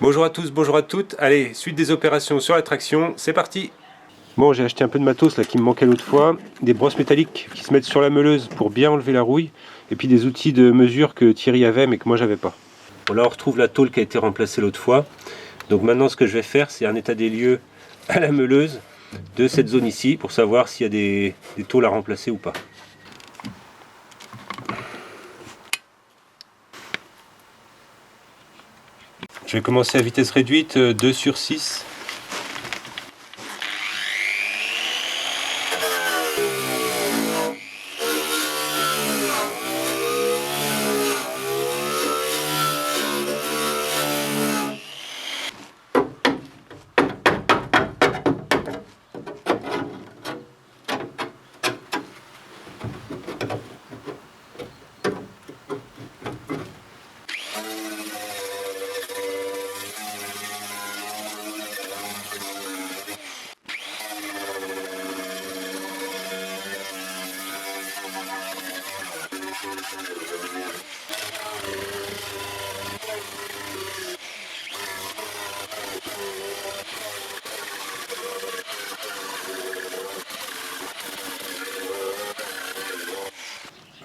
Bonjour à tous, bonjour à toutes. Allez, suite des opérations sur la traction, c'est parti. Bon, j'ai acheté un peu de matos là qui me manquait l'autre fois, des brosses métalliques qui se mettent sur la meuleuse pour bien enlever la rouille, et puis des outils de mesure que Thierry avait mais que moi j'avais pas. Bon, là on retrouve la tôle qui a été remplacée l'autre fois. Donc maintenant ce que je vais faire, c'est un état des lieux à la meuleuse de cette zone ici pour savoir s'il y a des tôles à remplacer ou pas. Je vais commencer à vitesse réduite, 2/6.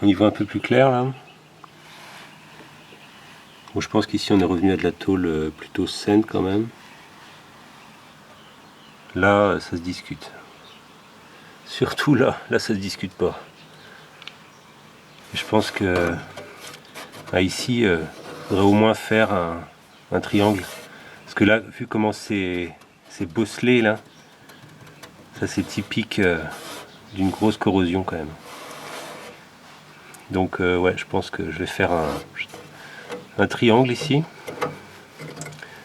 On y voit un peu plus clair là. Bon, je pense qu'ici on est revenu à de la tôle plutôt saine quand même. Là, ça se discute. Surtout là ça se discute pas. Je pense que ici, il faudrait au moins faire un triangle. Parce que là, vu comment c'est bosselé là, ça c'est typique d'une grosse corrosion quand même. Donc ouais, je pense que je vais faire un triangle ici.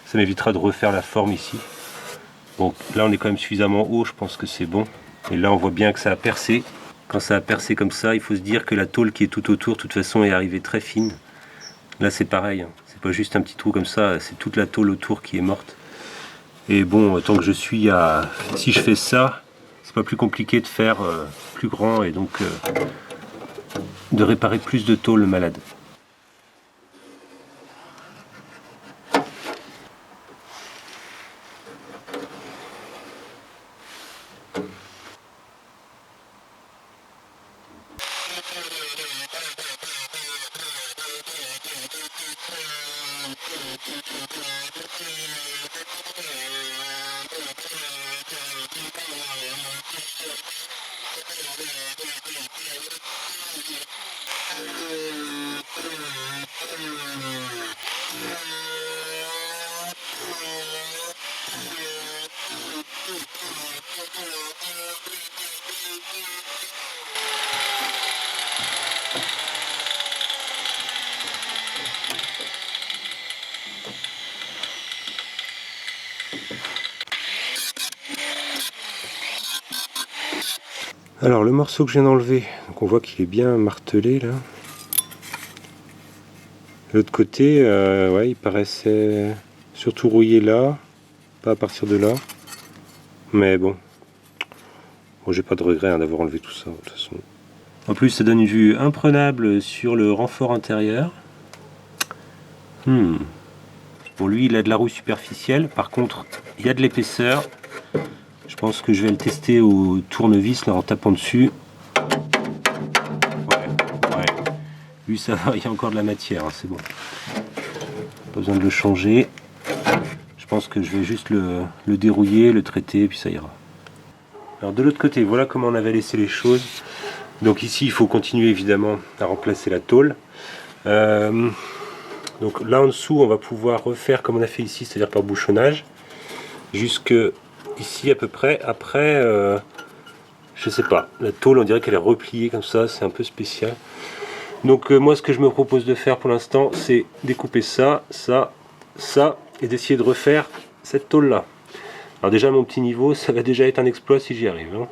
Ça m'évitera de refaire la forme ici. Bon, là on est quand même suffisamment haut, je pense que c'est bon. Et là on voit bien que ça a percé. Quand ça a percé comme ça, il faut se dire que la tôle qui est tout autour, de toute façon, est arrivée très fine. Là c'est pareil, hein. C'est pas juste un petit trou comme ça, c'est toute la tôle autour qui est morte. Et bon, tant que je suis à... Si je fais ça, c'est pas plus compliqué de faire plus grand et donc de réparer plus de tôle malade. Alors le morceau que je viens d'enlever, donc on voit qu'il est bien martelé là. L'autre côté, ouais, il paraissait surtout rouillé là, pas à partir de là. Mais bon, j'ai pas de regret d'avoir enlevé tout ça de toute façon. En plus, ça donne une vue imprenable sur le renfort intérieur. Bon, lui, il a de la rouille superficielle. Par contre, il y a de l'épaisseur. Je pense que je vais le tester au tournevis là, en tapant dessus. Ouais. Lui, ça va, il y a encore de la matière, hein, c'est bon. Pas besoin de le changer. Je pense que je vais juste le dérouiller, le traiter, et puis ça ira. Alors de l'autre côté, voilà comment on avait laissé les choses. Donc ici, il faut continuer évidemment à remplacer la tôle. Donc là en dessous, on va pouvoir refaire comme on a fait ici, c'est-à-dire par bouchonnage, jusque ici à peu près. Après, je sais pas, la tôle, on dirait qu'elle est repliée comme ça, c'est un peu spécial. Donc moi, ce que je me propose de faire pour l'instant, c'est découper ça, et d'essayer de refaire cette tôle-là. Alors déjà, à mon petit niveau, ça va déjà être un exploit si j'y arrive, hein.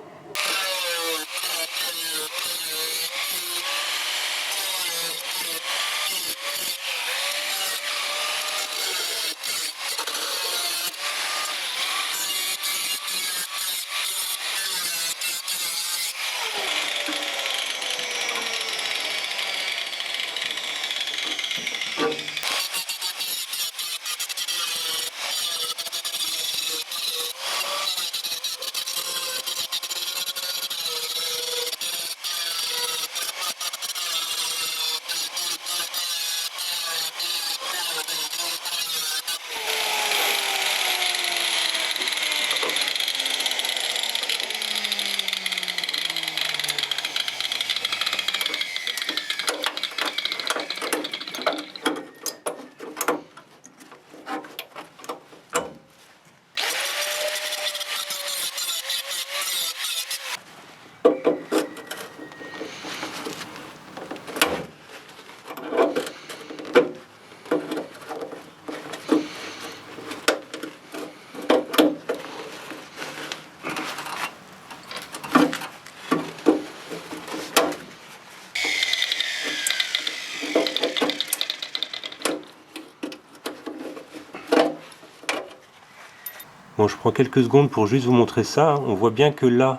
Bon, je prends quelques secondes pour juste vous montrer ça. On voit bien que là,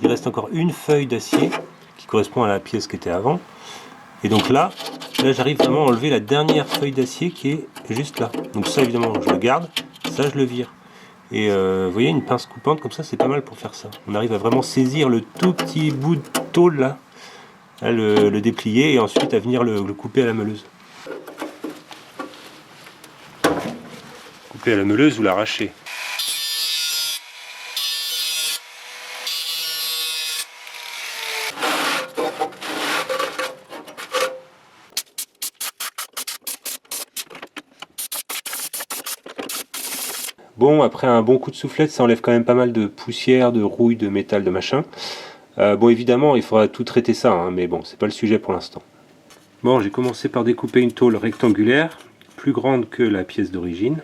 il reste encore une feuille d'acier qui correspond à la pièce qui était avant. Et donc là j'arrive vraiment à enlever la dernière feuille d'acier qui est juste là. Donc ça évidemment je le garde, ça je le vire. Et vous voyez, une pince coupante comme ça, c'est pas mal pour faire ça. On arrive à vraiment saisir le tout petit bout de tôle là, à le déplier et ensuite à venir le couper à la meuleuse. Couper à la meuleuse ou l'arracher. Bon, après un bon coup de soufflette, ça enlève quand même pas mal de poussière, de rouille, de métal, de machin. Bon, évidemment, il faudra tout traiter ça, hein, mais bon, c'est pas le sujet pour l'instant. Bon, j'ai commencé par découper une tôle rectangulaire, plus grande que la pièce d'origine.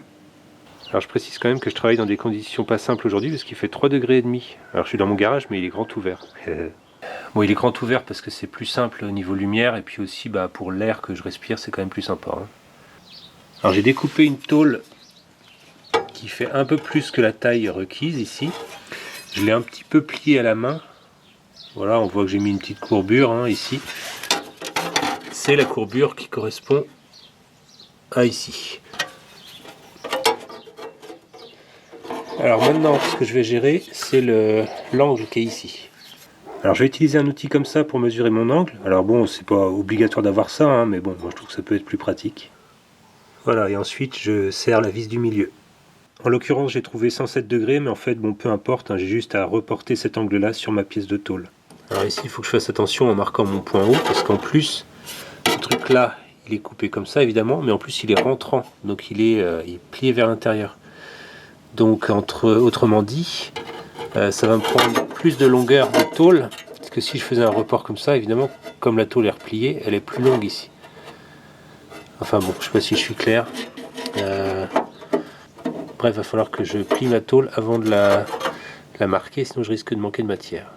Alors je précise quand même que je travaille dans des conditions pas simples aujourd'hui, parce qu'il fait 3,5 degrés. Alors je suis dans mon garage, mais il est grand ouvert. Bon, il est grand ouvert parce que c'est plus simple au niveau lumière, et puis aussi pour l'air que je respire, c'est quand même plus sympa. Hein. Alors j'ai découpé une tôle qui fait un peu plus que la taille requise ici. Je l'ai un petit peu plié à la main. Voilà, on voit que j'ai mis une petite courbure hein, ici. C'est la courbure qui correspond à ici. Alors maintenant, ce que je vais gérer, c'est l'angle qui est ici. Alors je vais utiliser un outil comme ça pour mesurer mon angle. Alors bon, c'est pas obligatoire d'avoir ça, hein, mais bon, moi je trouve que ça peut être plus pratique. Voilà, et ensuite je serre la vis du milieu. En l'occurrence, j'ai trouvé 107 degrés, mais en fait, bon, peu importe, hein, j'ai juste à reporter cet angle-là sur ma pièce de tôle. Alors ici, il faut que je fasse attention en marquant mon point haut, parce qu'en plus, ce truc-là, il est coupé comme ça, évidemment, mais en plus, il est rentrant, donc il est plié vers l'intérieur. Donc, autrement dit, ça va me prendre plus de longueur de tôle, parce que si je faisais un report comme ça, évidemment, comme la tôle est repliée, elle est plus longue ici. Enfin bon, je sais pas si je suis clair. Bref, il va falloir que je plie ma tôle avant de la marquer, sinon je risque de manquer de matière.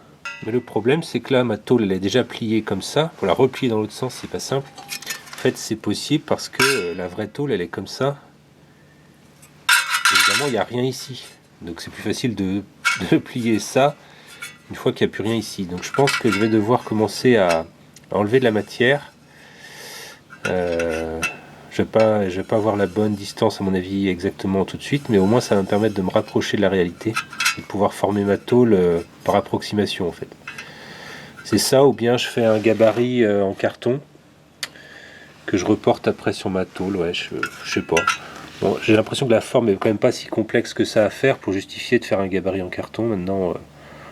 Mais le problème, c'est que là, ma tôle, elle est déjà pliée comme ça. Pour la replier dans l'autre sens, c'est pas simple. En fait, c'est possible parce que la vraie tôle, elle est comme ça. Évidemment, il n'y a rien ici. Donc c'est plus facile de plier ça une fois qu'il n'y a plus rien ici. Donc je pense que je vais devoir commencer à enlever de la matière. Je vais pas avoir la bonne distance à mon avis exactement tout de suite, mais au moins ça va me permettre de me rapprocher de la réalité et de pouvoir former ma tôle par approximation en fait. C'est ça, ou bien je fais un gabarit en carton que je reporte après sur ma tôle, ouais, je sais pas. Bon, j'ai l'impression que la forme est quand même pas si complexe que ça à faire pour justifier de faire un gabarit en carton. Maintenant,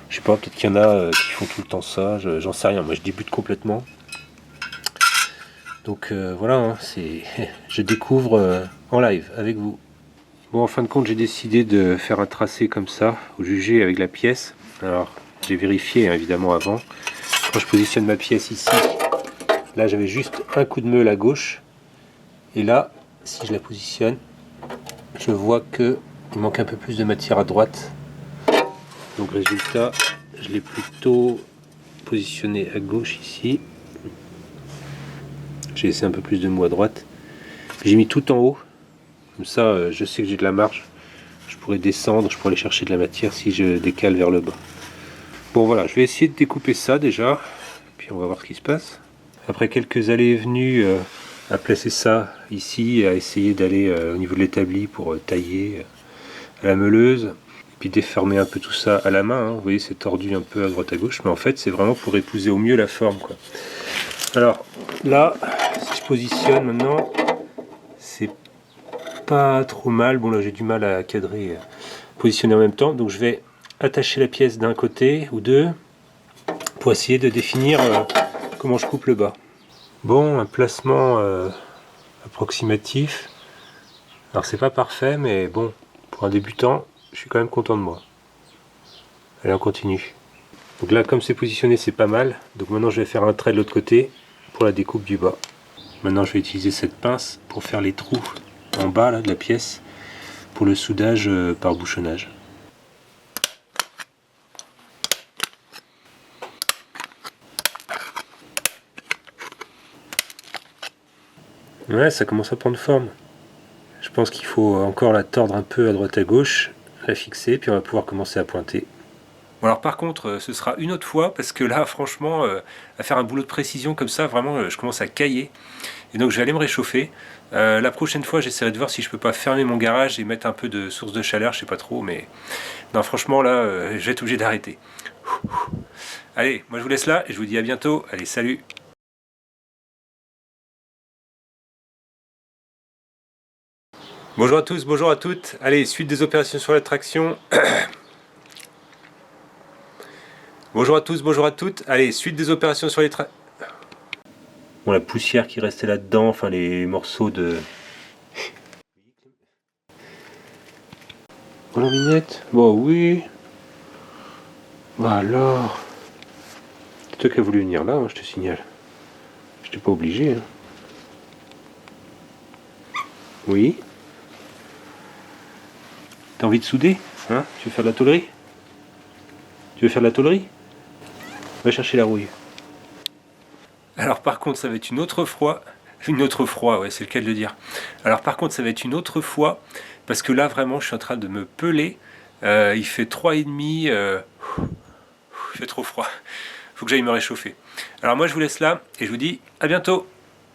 je sais pas, peut-être qu'il y en a qui font tout le temps ça, j'en sais rien, moi je débute complètement. Donc voilà, hein, je découvre en live avec vous. Bon, en fin de compte, j'ai décidé de faire un tracé comme ça, au jugé avec la pièce. Alors, j'ai vérifié hein, évidemment avant. Quand je positionne ma pièce ici, là j'avais juste un coup de meule à gauche. Et là, si je la positionne, je vois qu'il manque un peu plus de matière à droite. Donc résultat, je l'ai plutôt positionné à gauche ici. J'ai laissé un peu plus de mou à droite. J'ai mis tout en haut. Comme ça, je sais que j'ai de la marge. Je pourrais descendre, je pourrais aller chercher de la matière si je décale vers le bas. Bon voilà, je vais essayer de découper ça déjà. Puis on va voir ce qui se passe. Après quelques allées et venues à placer ça ici, à essayer d'aller au niveau de l'établi pour tailler à la meuleuse. Et puis déformer un peu tout ça à la main. Hein. Vous voyez, c'est tordu un peu à droite à gauche. Mais en fait, c'est vraiment pour épouser au mieux la forme, quoi. Alors là, si je positionne maintenant, c'est pas trop mal. Bon là j'ai du mal à cadrer, positionner en même temps. Donc je vais attacher la pièce d'un côté ou deux pour essayer de définir comment je coupe le bas. Bon, un placement approximatif. Alors c'est pas parfait, mais bon, pour un débutant, je suis quand même content de moi. Allez, on continue. Donc là, comme c'est positionné, c'est pas mal. Donc maintenant, je vais faire un trait de l'autre côté pour la découpe du bas. Maintenant, je vais utiliser cette pince pour faire les trous en bas là, de la pièce pour le soudage par bouchonnage. Ouais, ça commence à prendre forme. Je pense qu'il faut encore la tordre un peu à droite à gauche la fixer, puis on va pouvoir commencer à pointer. Bon, alors par contre, ce sera une autre fois, parce que là, franchement, à faire un boulot de précision comme ça, vraiment, je commence à cailler. Et donc je vais aller me réchauffer. La prochaine fois, j'essaierai de voir si je peux pas fermer mon garage et mettre un peu de source de chaleur, je sais pas trop, mais non, franchement, là, je vais être obligé d'arrêter. Allez, moi je vous laisse là, et je vous dis à bientôt. Allez, salut! Bonjour à tous, bonjour à toutes. Allez, suite des opérations sur la traction. Bonjour à tous, bonjour à toutes. Allez, suite des opérations sur les tractions. Bon, la poussière qui restait là-dedans, enfin les morceaux de... Voilà, Minette. Bon, oui. Bah alors. C'est toi qui as voulu venir là, hein, je te signale. Je t'ai pas obligé. Hein. Oui. T'as envie de souder, hein? Tu veux faire de la tôlerie? Tu veux faire de la tôlerie? Va chercher la rouille. Alors par contre, ça va être une autre fois. Une autre fois, ouais, c'est le cas de le dire. Alors par contre, ça va être une autre fois, parce que là, vraiment, je suis en train de me peler. Il fait 3,5. Il fait trop froid. Faut que j'aille me réchauffer. Alors moi, je vous laisse là, et je vous dis à bientôt.